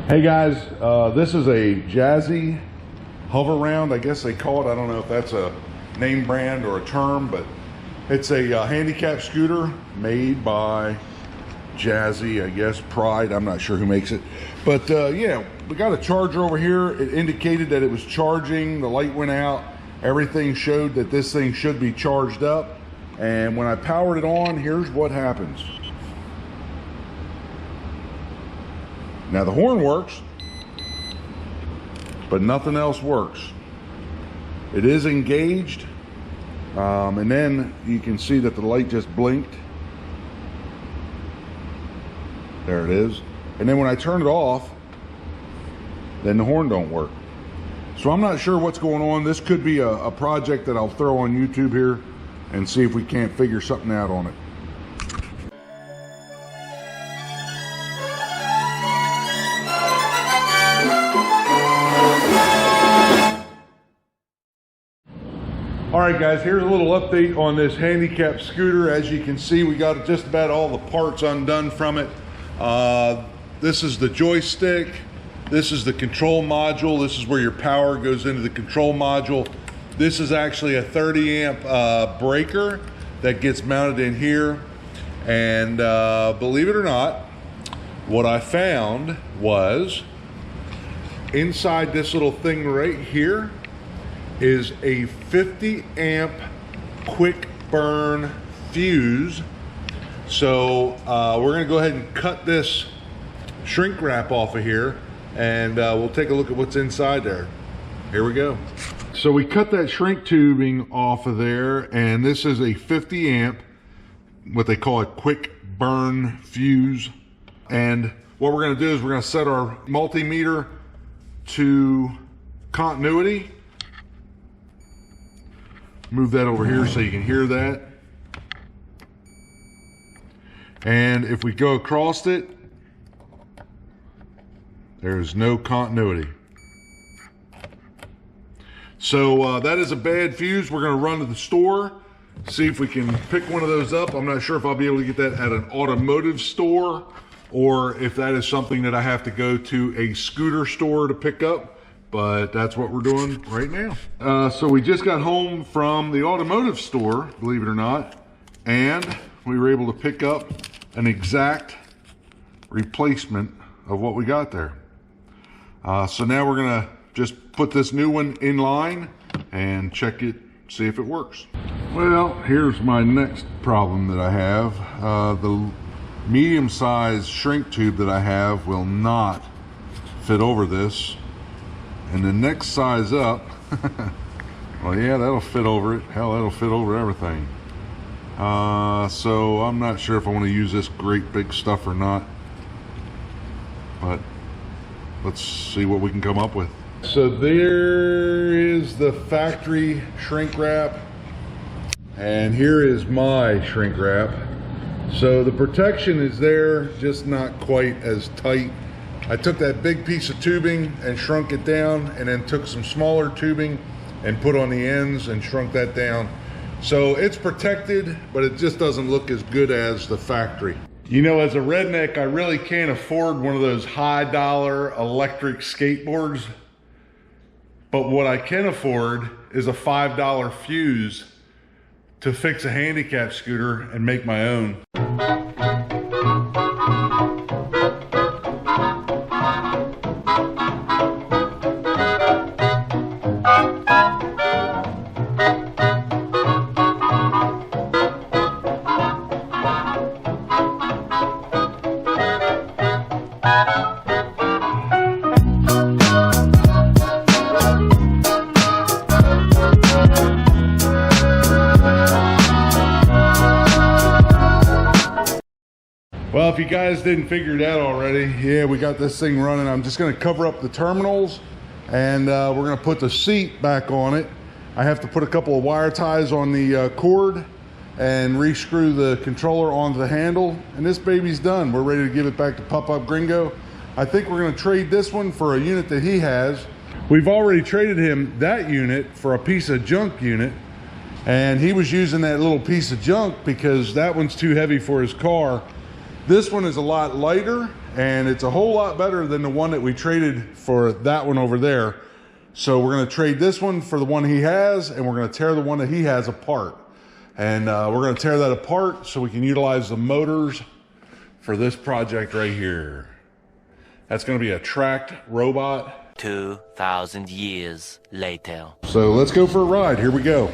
Hey guys, this is a Jazzy hover round, I guess they call it. I don't know if that's a name brand or a term, but it's a handicap scooter made by Jazzy, I guess, Pride. I'm not sure who makes it. But yeah, we got a charger over here. It indicated that it was charging. The light went out. Everything showed that this thing should be charged up. And when I powered it on, here's what happens. Now the horn works, but nothing else works. It is engaged, and then you can see that the light just blinked. There it is. And then when I turn it off, then the horn don't work. So I'm not sure what's going on. This could be a project that I'll throw on YouTube here and see if we can't figure something out on it. All right guys, here's a little update on this handicap scooter. As you can see, we got just about all the parts undone from it. This is the joystick. This is the control module. This is where your power goes into the control module. This is actually a 30 amp breaker that gets mounted in here. And believe it or not, what I found was inside this little thing right here is a 50 amp quick burn fuse. So we're gonna go ahead and cut this shrink wrap off of here, and we'll take a look at what's inside there. Here we go. So we cut that shrink tubing off of there, and this is a 50 amp, what they call a quick burn fuse. And what we're gonna do is we're gonna set our multimeter to continuity. Move that over here so you can hear that. And if we go across it, there's no continuity. So that is a bad fuse. We're gonna run to the store, see if we can pick one of those up. I'm not sure if I'll be able to get that at an automotive store or if that is something that I have to go to a scooter store to pick up. But that's what we're doing right now. So we just got home from the automotive store, believe it or not, and we were able to pick up an exact replacement of what we got there. So now we're gonna just put this new one in line and check it, see if it works. Well, here's my next problem that I have. The medium-sized shrink tube that I have will not fit over this. And the next size up, well, yeah, that'll fit over it. Hell, that'll fit over everything. So I'm not sure if I want to use this great big stuff or not. But let's see what we can come up with. So there is the factory shrink wrap. And here is my shrink wrap. So the protection is there, just not quite as tight. I took that big piece of tubing and shrunk it down, and then took some smaller tubing and put on the ends and shrunk that down. So it's protected, but it just doesn't look as good as the factory. You know, as a redneck, I really can't afford one of those high dollar electric skateboards. But what I can afford is a $5 fuse to fix a handicap scooter and make my own. Well, if you guys didn't figure it out already, yeah, we got this thing running. I'm just gonna cover up the terminals, and we're gonna put the seat back on it. I have to put a couple of wire ties on the cord and re-screw the controller onto the handle, and this baby's done. We're ready to give it back to Pop-Up Gringo. I think we're gonna trade this one for a unit that he has. We've already traded him that unit for a piece of junk unit, and he was using that little piece of junk because that one's too heavy for his car. This one is a lot lighter, and it's a whole lot better than the one that we traded for that one over there. So we're gonna trade this one for the one he has, and we're gonna tear the one that he has apart. And we're gonna tear that apart so we can utilize the motors for this project right here. That's gonna be a tracked robot. 2,000 years later. So let's go for a ride. Here we go.